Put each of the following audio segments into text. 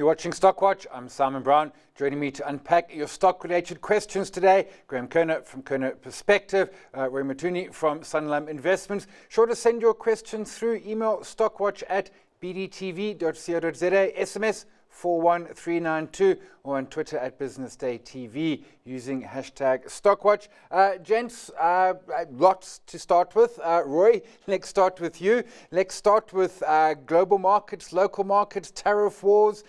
watching Stockwatch. I'm Simon Brown. Joining me to unpack your stock-related questions today, Graeme Korner from Korner Perspective, Mutooni from Sanlam Investments. Sure to send your questions through email stockwatch@bdtv.co.za, SMS 41392, or on Twitter @BusinessDayTV using hashtag Stockwatch. Gents, lots to start with. Roy, let's start with you. Let's start with global markets, local markets, tariff wars.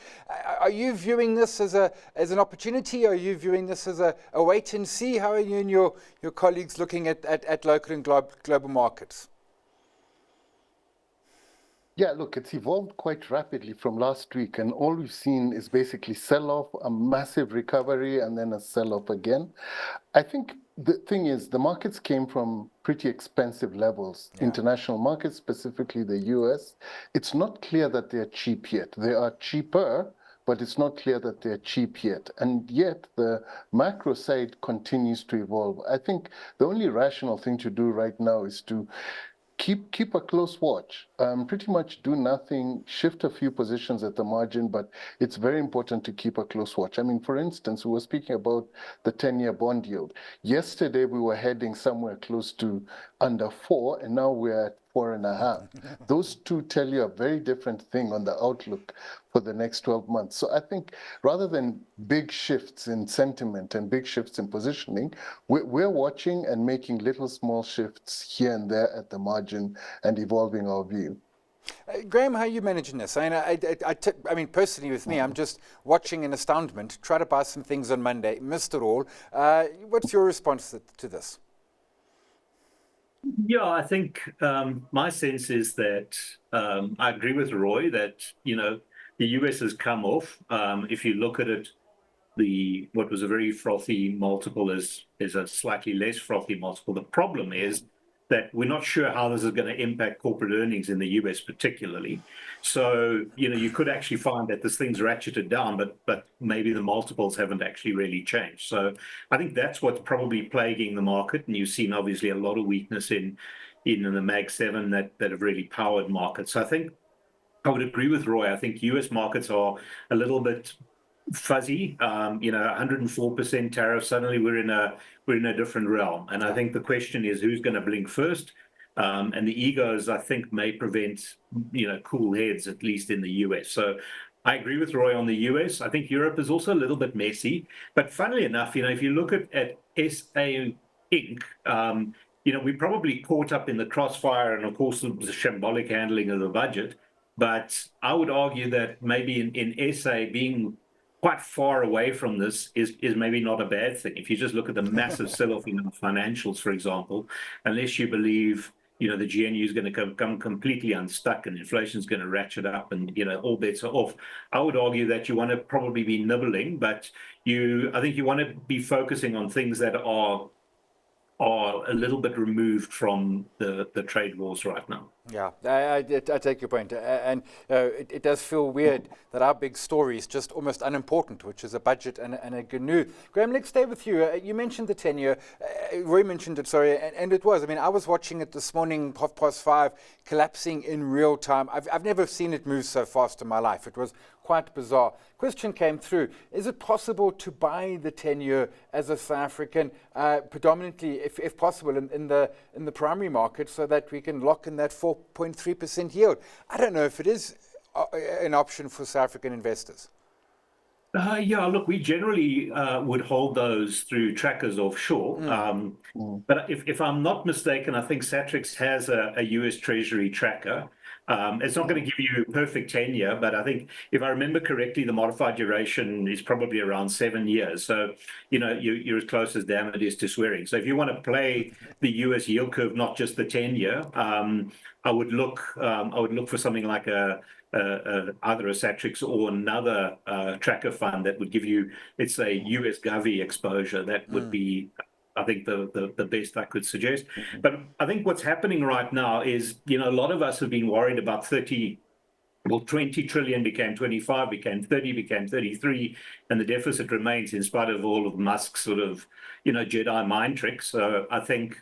Are you viewing this as an opportunity? Are you viewing this as a wait and see? How are you and your colleagues looking at local and global markets? Yeah, look, it's evolved quite rapidly from last week, and all we've seen is basically sell-off, a massive recovery, and then a sell-off again. I think the thing is, the markets came from pretty expensive levels, international markets, specifically the US. It's not clear that they're cheap yet. They are cheaper, but it's not clear that they're cheap yet. And yet the macro side continues to evolve. I think the only rational thing to do right now is to keep a close watch, pretty much do nothing, shift a few positions at the margin, but it's very important to keep a close watch. I mean, for instance, we were speaking about the 10-year bond yield. Yesterday, we were heading somewhere close to under 4, and now we're at 4.5. Those two tell you a very different thing on the outlook for the next 12 months. So I think rather than big shifts in sentiment and big shifts in positioning, we're watching and making little small shifts here and there at the margin and evolving our view. Graeme, how are you managing this? I mean, personally with me, I'm just watching in astoundment, try to buy some things on Monday, missed it all. What's your response to this? Yeah, I think my sense is that I agree with Roy that, the US has come off. If you look at it, what was a very frothy multiple is a slightly less frothy multiple. The problem is that we're not sure how this is going to impact corporate earnings in the US particularly. So, you could actually find that this thing's ratcheted down, but maybe the multiples haven't actually really changed. So I think that's what's probably plaguing the market. And you've seen obviously a lot of weakness in the Mag 7 that have really powered markets. So I think I would agree with Roy. I think US markets are a little bit fuzzy. 104% tariff. Suddenly we're in a different realm. And I think the question is who's going to blink first. And the egos, I think, may prevent cool heads, at least in the US. So I agree with Roy on the US. I think Europe is also a little bit messy. But funnily enough, if you look at SA Inc., we probably caught up in the crossfire, and of course the shambolic handling of the budget. But I would argue that maybe in SA being quite far away from this is maybe not a bad thing. If you just look at the massive sell-off in the financials, for example, unless you believe the GNU is going to come completely unstuck and inflation is going to ratchet up and all bets are off, I would argue that you want to probably be nibbling, but I think you want to be focusing on things that are a little bit removed from the trade wars right now. Yeah, I take your point. And it does feel weird that our big story is just almost unimportant, which is a budget and a GNU. Graeme, let's stay with you. You mentioned the 10-year. Roy mentioned it, sorry, and it was. I mean, I was watching it this morning, 5:30, collapsing in real time. I've never seen it move so fast in my life. It was quite bizarre. Question came through. Is it possible to buy the 10-year as a South African, predominantly, if possible, in the primary market, so that we can lock in that 4.3% yield? I don't know if it is an option for South African investors. Yeah, look, we generally would hold those through trackers offshore. But if I'm not mistaken, I think Satrix has a US Treasury tracker. It's not going to give you perfect tenure, but I think if I remember correctly, the modified duration is probably around 7 years. So, you're as close as damn it is to swearing. So if you want to play the US yield curve, not just the 10-year, I would look for something like either a Satrix or another tracker fund that would give you, let's say, US Govie exposure. That would be, I think, the best I could suggest. But I think what's happening right now is, a lot of us have been worried about 20 trillion became 25, became 30, became 33, and the deficit remains in spite of all of Musk's sort of, Jedi mind tricks. So I think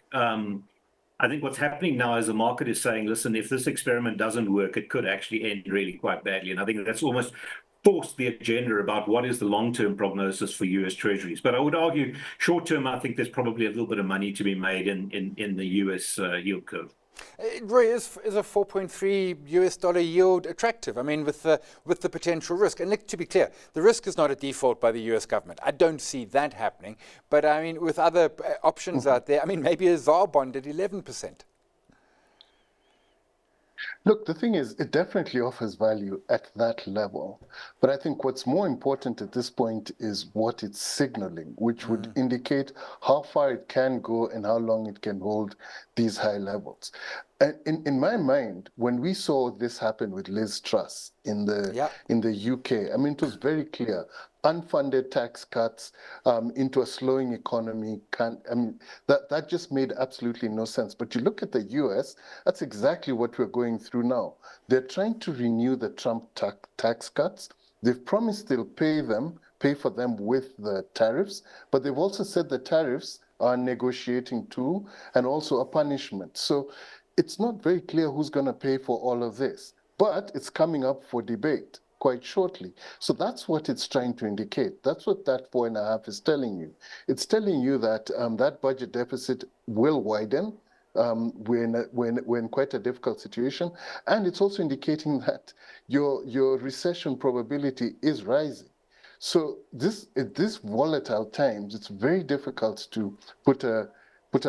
what's happening now is the market is saying, listen, if this experiment doesn't work, it could actually end really quite badly. And I think that's almost force the agenda about what is the long-term prognosis for US Treasuries. But I would argue short-term, I think there's probably a little bit of money to be made in the US yield curve. Roy, is a 4.3 US dollar yield attractive? I mean, with the potential risk. And to be clear, the risk is not a default by the US government. I don't see that happening. But I mean, with other options out there, I mean, maybe a ZAR bond at 11%. Look, the thing is, it definitely offers value at that level. But I think what's more important at this point is what it's signaling, which would indicate how far it can go and how long it can hold these high levels. And in my mind, when we saw this happen with Liz Truss in the UK, I mean, it was very clear. Unfunded tax cuts into a slowing economy. That just made absolutely no sense. But you look at the US, that's exactly what we're going through now. They're trying to renew the Trump tax cuts. They've promised they'll pay for them with the tariffs, but they've also said the tariffs are a negotiating tool and also a punishment. So it's not very clear who's going to pay for all of this, but it's coming up for debate quite shortly. So that's what it's trying to indicate. That's what that 4.5 is telling you. It's telling you that that budget deficit will widen. We're in quite a difficult situation. And it's also indicating that your recession probability is rising. So at this volatile times, it's very difficult to put a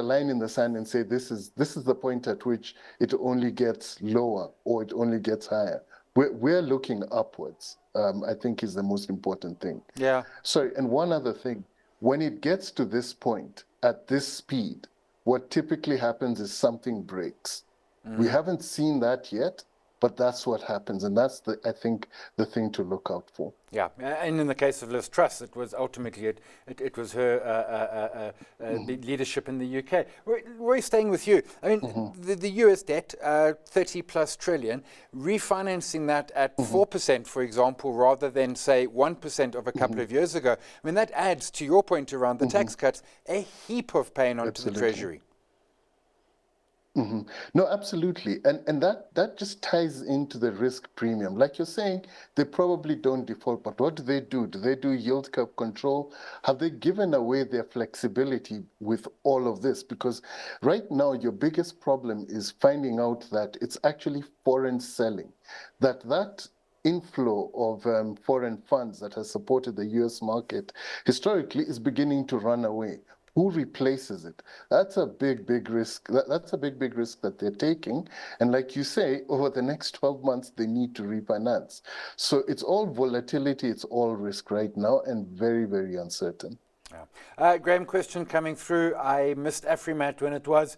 line in the sand and say this is the point at which it only gets lower or it only gets higher. We're looking upwards, I think is the most important thing. Yeah. Sorry, and one other thing. When it gets to this point, at this speed, what typically happens is something breaks. We haven't seen that yet, but that's what happens. And that's, I think, the thing to look out for. Yeah, and in the case of Liz Truss, it was ultimately it was her leadership in the UK. Roy, staying with you, I mean, the US debt, 30 plus trillion, refinancing that at 4%, for example, rather than say 1% of a couple of years ago. I mean, that adds to your point around the tax cuts a heap of pain onto the Treasury. No, absolutely. And that just ties into the risk premium. Like you're saying, they probably don't default, but what do they do? Do they do yield curve control? Have they given away their flexibility with all of this? Because right now, your biggest problem is finding out that it's actually foreign selling, that inflow of foreign funds that has supported the US market historically is beginning to run away. Who replaces it? That's a big risk. That's a big risk that they're taking. And like you say, over the next 12 months, they need to refinance. So it's all volatility, it's all risk right now, and very, very uncertain. Yeah. Graeme, question coming through. I missed Afrimat when it was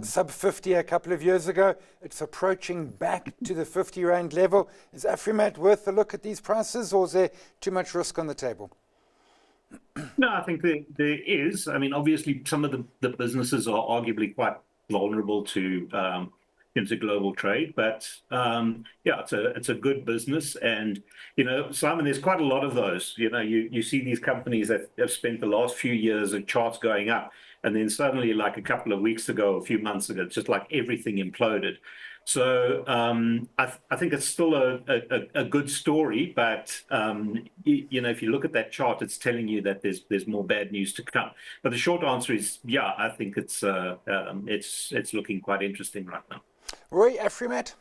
sub 50 a couple of years ago. It's approaching back to the 50 Rand level. Is Afrimat worth a look at these prices, or is there too much risk on the table? No, I think there is. I mean, obviously, some of the businesses are arguably quite vulnerable to into global trade, but yeah, it's a good business, and Simon, there's quite a lot of those. You see these companies that have spent the last few years of charts going up, and then suddenly, like a couple of weeks ago, a few months ago, it's just like everything imploded. So I think it's still a good story, but if you look at that chart, it's telling you that there's more bad news to come. But the short answer is, yeah, I think it's looking quite interesting right now. Roy, Afrimat?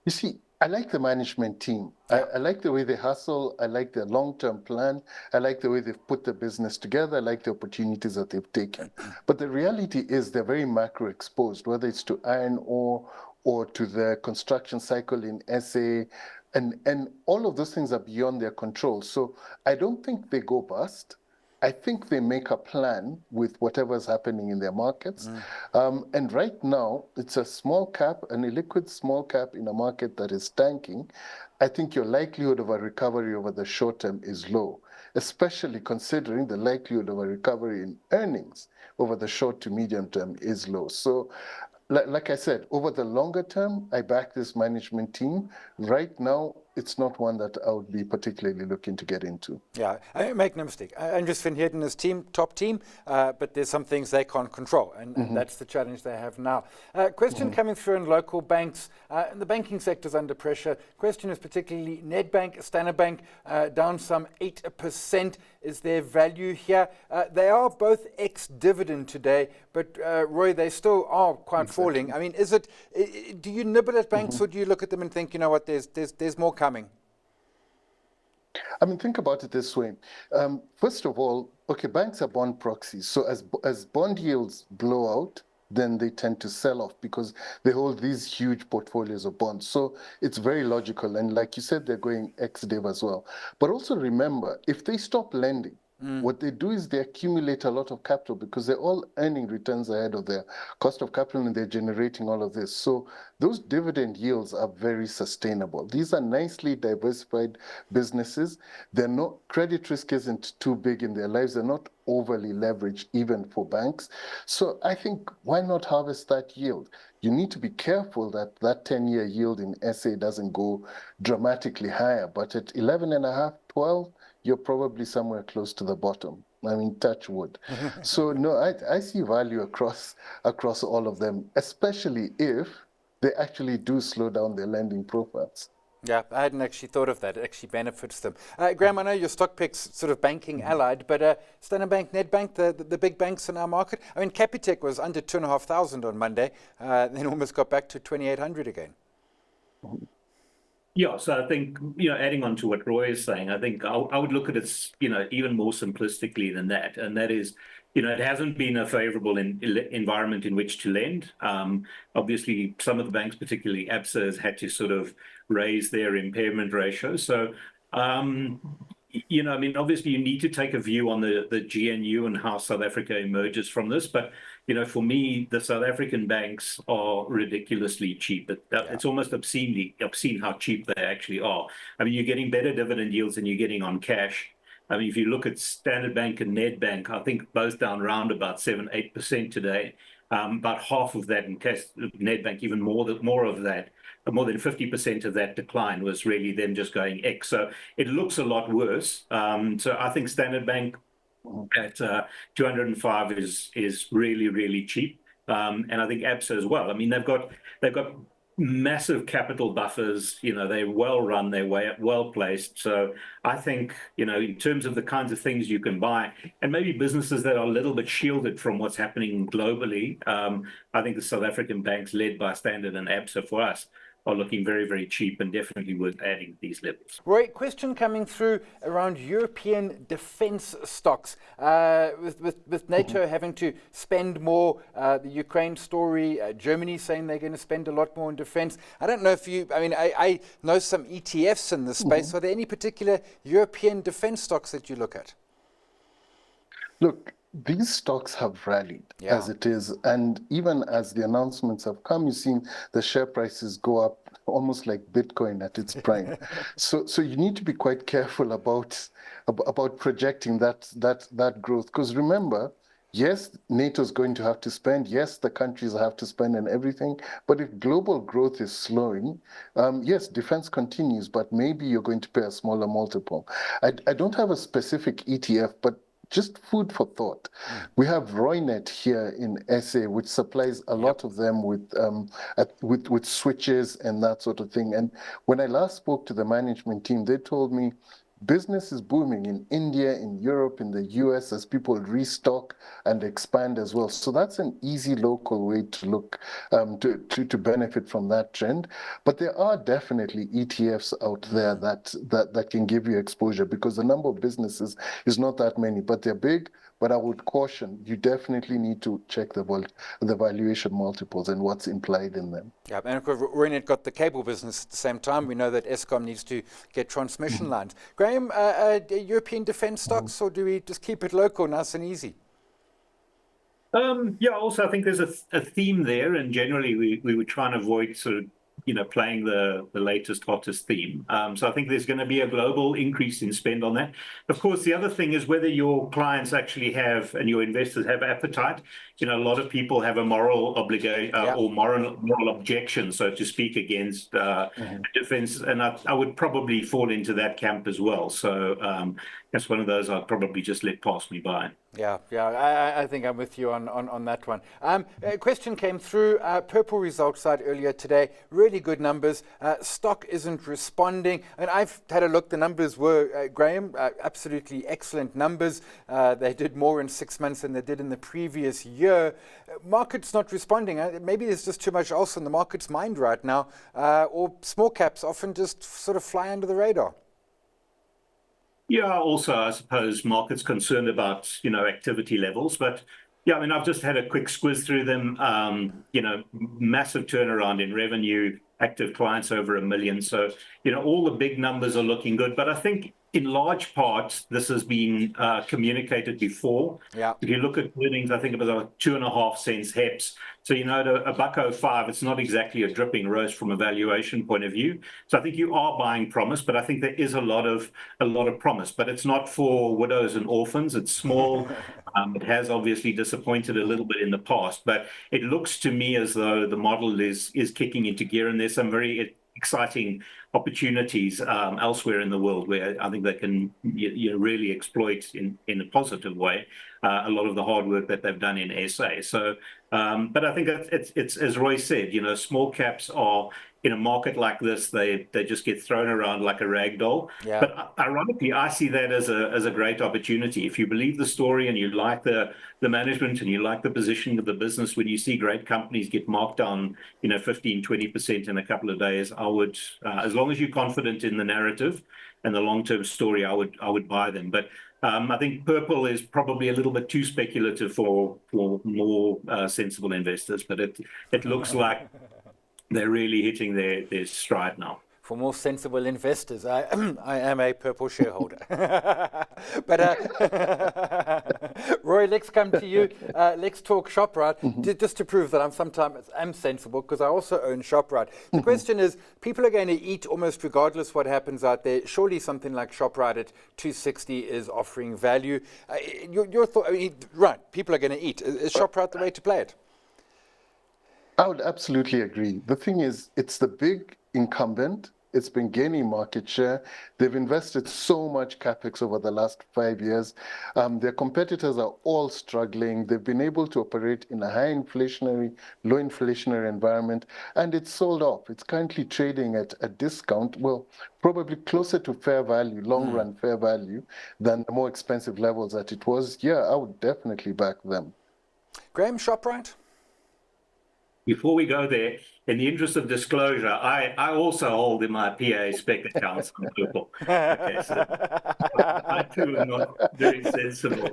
You see, I like the management team. Yeah. I like the way they hustle. I like their long-term plan. I like the way they've put the business together. I like the opportunities that they've taken. But the reality is they're very macro exposed, whether it's to iron ore or to the construction cycle in SA. And all of those things are beyond their control. So I don't think they go bust. I think they make a plan with whatever's happening in their markets. And right now, it's a small cap, an illiquid small cap in a market that is tanking. I think your likelihood of a recovery over the short term is low, especially considering the likelihood of a recovery in earnings over the short to medium term is low. So like I said, over the longer term, I back this management team. Right now, it's not one that I would be particularly looking to get into. Yeah, make no mistake. Andrews Van Heerden is top team, but there's some things they can't control, and that's the challenge they have now. Question coming through in local banks. The banking sector is under pressure. Question is particularly Nedbank, Standard Bank, down some 8%. Is there value here? They are both ex-dividend today, but Roy, they still are quite falling. I mean, do you nibble at banks or do you look at them and think, you know what, there's more coming? I mean, think about it this way. First of all, okay, banks are bond proxies. So as bond yields blow out, then they tend to sell off because they hold these huge portfolios of bonds. So it's very logical. And like you said, they're going ex-div as well. But also remember, if they stop lending, what they do is they accumulate a lot of capital because they're all earning returns ahead of their cost of capital and they're generating all of this. So those dividend yields are very sustainable. These are nicely diversified businesses. They're not, credit risk isn't too big in their lives. They're not overly leveraged even for banks. So I think why not harvest that yield? You need to be careful that that 10-year yield in SA doesn't go dramatically higher. But at 11.5, 12, you're probably somewhere close to the bottom. I mean, touch wood. So no, I see value across all of them, especially if they actually do slow down their lending profiles. Yeah, I hadn't actually thought of that. It actually benefits them. Graeme, I know your stock pick's sort of banking allied, but Standard Bank, Nedbank, the big banks in our market. I mean, Capitec was under 2,500 on Monday, then almost got back to 2,800 again. Yeah, so I think, adding on to what Roy is saying, I think I would look at it, even more simplistically than that. And that is, it hasn't been a favorable environment in which to lend. Obviously, some of the banks, particularly ABSA, has had to sort of raise their impairment ratio. So, I mean, obviously, you need to take a view on the GNU and how South Africa emerges from this. But, for me, the South African banks are ridiculously cheap. It's almost obscene how cheap they actually are. I mean, you're getting better dividend yields than you're getting on cash. I mean, if you look at Standard Bank and Nedbank, I think both down around about 7-8% today. About half of that in case Nedbank, even more of that. More than 50% of that decline was really them just going X. So it looks a lot worse. So I think Standard Bank at 205 is really, really cheap. And I think ABSA as well. I mean, they've got massive capital buffers. They're well run, they're well placed. So I think, in terms of the kinds of things you can buy, and maybe businesses that are a little bit shielded from what's happening globally, I think the South African banks led by Standard and ABSA for us are looking very, very cheap and definitely worth adding at these levels. Roy, question coming through around European defense stocks. With NATO having to spend more, the Ukraine story, Germany saying they're going to spend a lot more on defense. I don't know if I know some ETFs in this space. Are there any particular European defense stocks that you look at? Look, these stocks have rallied as it is. And even as the announcements have come, you've seen the share prices go up almost like Bitcoin at its prime. So you need to be quite careful about projecting that growth. Because remember, yes, NATO is going to have to spend. Yes, the countries have to spend and everything. But if global growth is slowing, yes, defense continues, but maybe you're going to pay a smaller multiple. I don't have a specific ETF, but just food for thought. We have Roynet here in SA, which supplies a lot of them with switches and that sort of thing. And when I last spoke to the management team, they told me business is booming in India, in Europe, in the US as people restock and expand as well. So that's an easy local way to look to benefit from that trend. But there are definitely ETFs out there that can give you exposure because the number of businesses is not that many, but they're big. But I would caution, you definitely need to check the valuation multiples and what's implied in them. Yeah, and of course, Roynet got the cable business at the same time. We know that Eskom needs to get transmission lines. Graeme, European defense stocks, or do we just keep it local, nice and easy? Also, I think there's a theme there, and generally we would try and avoid sort of playing the latest, hottest theme. So I think there's going to be a global increase in spend on that. Of course, the other thing is whether your clients actually have, and your investors have appetite. A lot of people have a moral obligation or moral objection, so to speak, against defense. And I would probably fall into that camp as well. So that's one of those I'd probably just let pass me by. Yeah, I think I'm with you on that one. A question came through, Purple results side earlier today, really good numbers. Stock isn't responding, and I've had a look. The numbers were, Graeme, absolutely excellent numbers. They did more in 6 months than they did in the previous year. Market's not responding. Maybe there's just too much else in the market's mind right now, or small caps often just sort of fly under the radar. Yeah, also, I suppose markets concerned about, activity levels. But yeah, I mean, I've just had a quick squiz through them. Massive turnaround in revenue, active clients over 1 million. So, all the big numbers are looking good. But I think in large part, this has been communicated before. Yeah. If you look at earnings, I think it was about 2.5 cents HEPS. So, at $1.05, it's not exactly a dripping roast from a valuation point of view. So I think you are buying promise, but I think there is a lot of promise. But it's not for widows and orphans. It's small. It has obviously disappointed a little bit in the past, but it looks to me as though the model is kicking into gear, and there's some very exciting opportunities elsewhere in the world where I think they can really exploit in a positive way a lot of the hard work that they've done in SA. So, but I think it's as Roy said, small caps are, in a market like this, they just get thrown around like a rag doll. Yeah. But ironically, I see that as a great opportunity. If you believe the story and you like the management and you like the positioning of the business, when you see great companies get marked down, 15-20% in a couple of days, I would, as long as you're confident in the narrative and the long-term story, I would buy them. But I think Purple is probably a little bit too speculative for more sensible investors. But it looks like they're really hitting their stride now. For more sensible investors, I am a Purple shareholder. But Roy, let's come to you. Let's talk Shoprite, just to prove that I'm sensible, because I also own Shoprite. The question is, people are going to eat almost regardless what happens out there. Surely something like Shoprite at 260 is offering value. Your thought? Right, people are going to eat. Is Shoprite the way to play it? I would absolutely agree. The thing is, it's the big incumbent. It's been gaining market share. They've invested so much capex over the last 5 years. Their competitors are all struggling. They've been able to operate in a high inflationary, low inflationary environment, and it's sold off. It's currently trading at a discount, well, probably closer to fair value, long run fair value, than the more expensive levels that it was. Yeah, I would definitely back them. Graeme, Shoprite? Before we go there, in the interest of disclosure, I also hold in my PA spec accounts on Purple. Okay, so I too am not very sensible.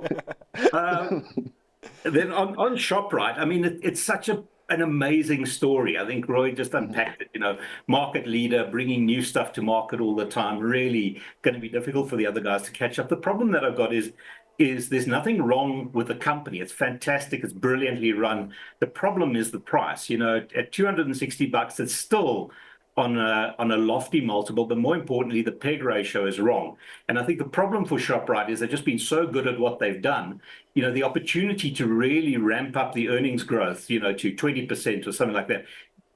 Then on Shoprite, I mean, it's such an amazing story. I think Roy just unpacked it. Market leader, bringing new stuff to market all the time, really going to be difficult for the other guys to catch up. The problem that I've got is there's nothing wrong with the company. It's fantastic. It's brilliantly run. The problem is the price. At $260, it's still on a lofty multiple, but more importantly, the PEG ratio is wrong. And I think the problem for Shoprite is they've just been so good at what they've done. The opportunity to really ramp up the earnings growth, to 20% or something like that,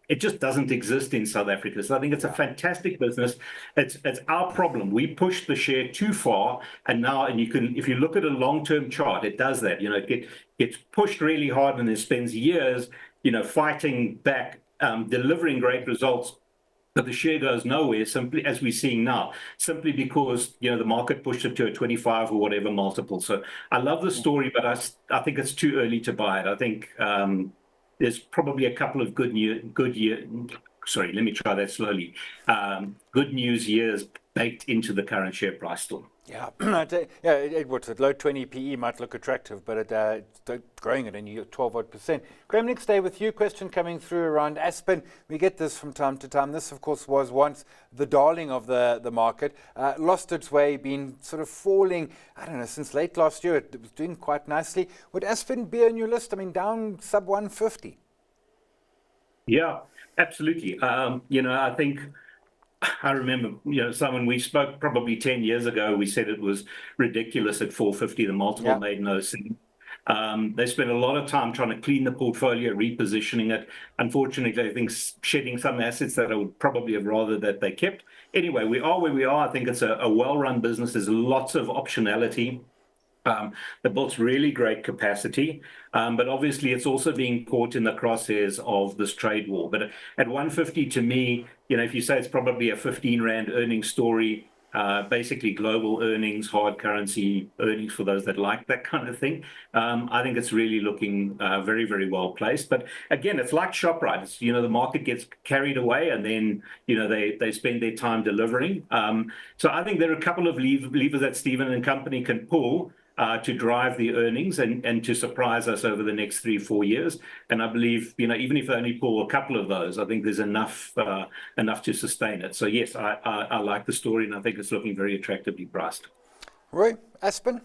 it just doesn't exist in South Africa. So I think it's a fantastic business. It's our problem. We pushed the share too far, and if you look at a long-term chart, it does that. It gets pushed really hard and then spends years, fighting back, delivering great results. But the share goes nowhere, simply as we're seeing now, simply because the market pushed it to a 25 or whatever multiple. So I love the story, but I think it's too early to buy it. I think there's probably a couple of good news years baked into the current share price still. Yeah, what's it? Low 20 PE might look attractive, but growing it, and you're 12%. Graeme, let's stay with you. Question coming through around Aspen. We get this from time to time. This, of course, was once the darling of the market. Lost its way, been sort of falling, I don't know, since late last year. It was doing quite nicely. Would Aspen be on your list? I mean, down sub 150? Yeah, absolutely. I think I remember, someone we spoke probably 10 years ago, we said it was ridiculous at 450. The multiple Yeah. made no sense. They spent a lot of time trying to clean the portfolio, repositioning it. Unfortunately, I think shedding some assets that I would probably have rather that they kept. Anyway, we are where we are. I think it's a well-run business. There's lots of optionality. They built really great capacity, but obviously it's also being caught in the crosshairs of this trade war. But at 150, to me, if you say it's probably a 15 Rand earnings story, basically global earnings, hard currency earnings for those that like that kind of thing, I think it's really looking very, very well placed. But again, it's like Shoprite. It's, the market gets carried away and then, they spend their time delivering. So I think there are a couple of levers that Stephen and company can pull to drive the earnings and to surprise us over the next 3-4 years. And I believe, even if they only pull a couple of those, I think there's enough to sustain it. So yes, I like the story, and I think it's looking very attractively priced. Roy, Aspen?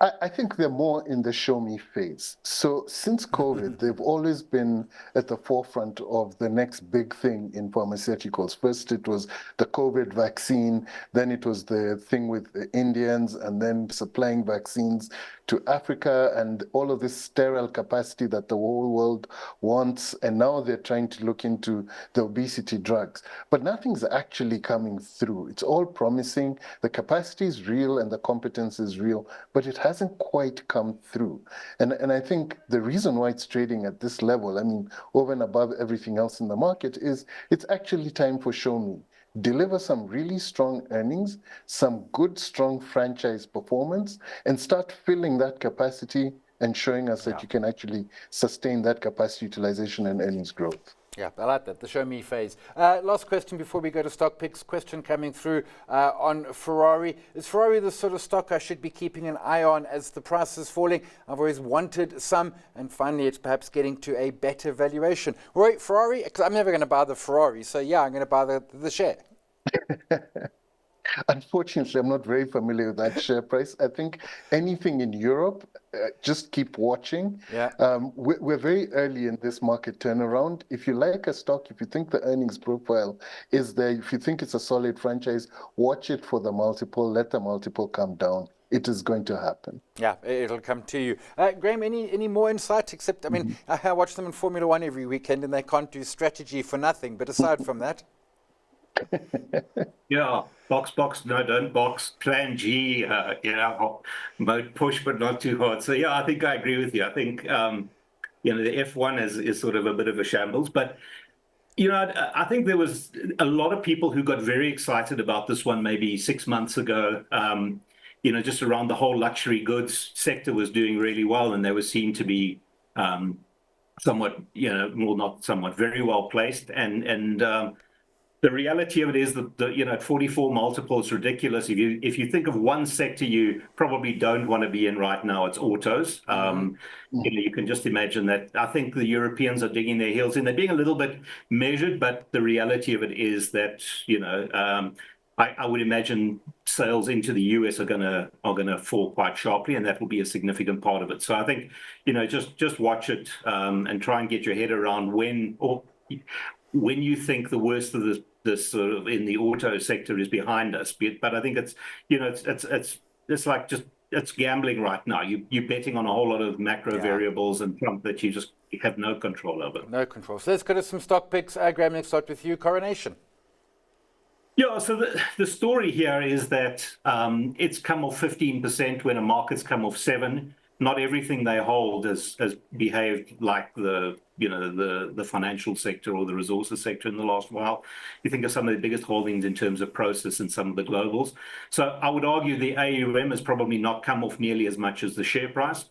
I think they're more in the show me phase. So since COVID, they've always been at the forefront of the next big thing in pharmaceuticals. First, it was the COVID vaccine, then it was the thing with the Indians, and then supplying vaccines to Africa and all of this sterile capacity that the whole world wants. And now they're trying to look into the obesity drugs. But nothing's actually coming through. It's all promising. The capacity is real and the competence is real, but it hasn't quite come through. And I think the reason why it's trading at this level, I mean, over and above everything else in the market, is it's actually time for show me. Deliver some really strong earnings, some good, strong franchise performance, and start filling that capacity and showing us that you can actually sustain that capacity utilization and earnings growth. Yeah, I like that, the show me phase. Last question before we go to stock picks. Question coming through on Ferrari. Is Ferrari the sort of stock I should be keeping an eye on as the price is falling? I've always wanted some, and finally it's perhaps getting to a better valuation. Roy, Ferrari, because I'm never going to buy the Ferrari, so yeah, I'm going to buy the share. Unfortunately, I'm not very familiar with that share price. I think anything in Europe, just keep watching. Yeah. We're very early in this market turnaround. If you like a stock, if you think the earnings profile is there, if you think it's a solid franchise, watch it for the multiple, let the multiple come down. It is going to happen. Yeah, it'll come to you. Graeme, any more insight? Except, I mean, I watch them in Formula One every weekend and they can't do strategy for nothing. But aside from that... Yeah, box, no, don't box, plan G, mode push, but not too hard. So yeah, I think I agree with you. I think, the F1 is sort of a bit of a shambles, but, I think there was a lot of people who got very excited about this one maybe 6 months ago. Just around the whole luxury goods sector was doing really well, and they were seen to be somewhat, well, not somewhat, very well placed. And the reality of it is that at 44 multiple, it's ridiculous. If you think of one sector you probably don't want to be in right now, it's autos. You can just imagine that. I think the Europeans are digging their heels in. They're being a little bit measured, but the reality of it is that I would imagine sales into the US are gonna fall quite sharply, and that will be a significant part of it. So I think just watch it and try and get your head around when you think the worst of this sort of in the auto sector is behind us. But I think it's like just it's gambling right now. You're betting on a whole lot of macro variables and Trump that you just have no control over. No control. So let's go to some stock picks. Graeme, let's start with you. Coronation. Yeah, so the story here is that it's come off 15% when a market's come off 7%. Not everything they hold has behaved like the financial sector or the resources sector in the last while. You think of some of the biggest holdings in terms of process and some of the globals. So I would argue the AUM has probably not come off nearly as much as the share price.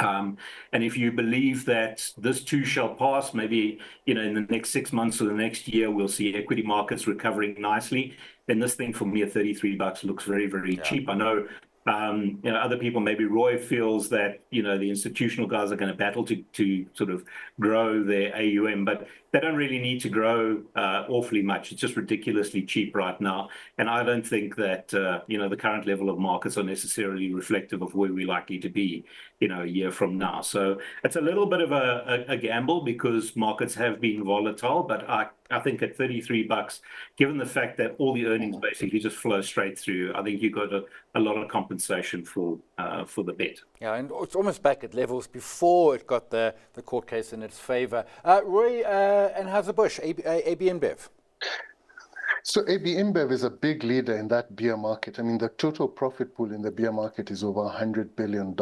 And if you believe that this too shall pass, maybe in the next 6 months or the next year we'll see equity markets recovering nicely, then this thing for me at $33 looks very, very cheap. I know Other people, maybe Roy feels that, the institutional guys are going to battle to sort of grow their AUM, but they don't really need to grow awfully much. It's just ridiculously cheap right now. And I don't think that, the current level of markets are necessarily reflective of where we're likely to be, a year from now. So it's a little bit of a gamble because markets have been volatile, but I think at $33, given the fact that all the earnings basically just flow straight through, I think you got a lot of compensation for the bet. Yeah, and it's almost back at levels before it got the court case in its favour. Roy, and Anheuser-Busch, AB InBev. So AB InBev is a big leader in that beer market. I mean, the total profit pool in the beer market is over $100 billion.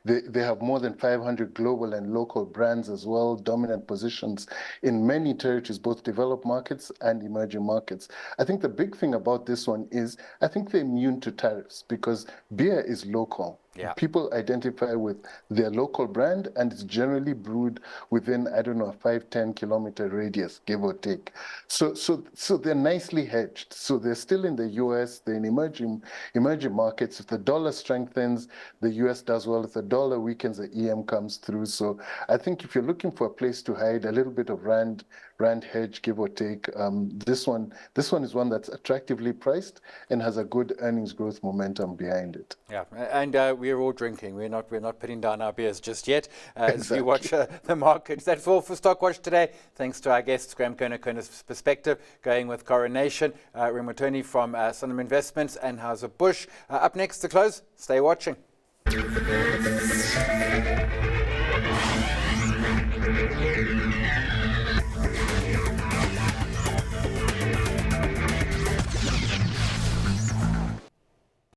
They have more than 500 global and local brands as well, dominant positions in many territories, both developed markets and emerging markets. I think the big thing about this one is I think they're immune to tariffs because beer is local. Yeah. People identify with their local brand, and it's generally brewed within, I don't know, a 5-10 kilometer radius, give or take. So they're nicely hedged. So they're still in the US, they're in emerging markets. If the dollar strengthens, the US does well. If the dollar weakens, the EM comes through. So I think if you're looking for a place to hide, a little bit of rand hedge, give or take, this one is one that's attractively priced and has a good earnings growth momentum behind it. Yeah, and we're all drinking. We're not putting down our beers just yet as we watch the markets. That's all for Stockwatch today. Thanks to our guests, Graeme Korner, Korner's Perspective, going with Coronation, Mutooni from Sanlam Investments, and Anheuser-Busch. Up next to close, stay watching.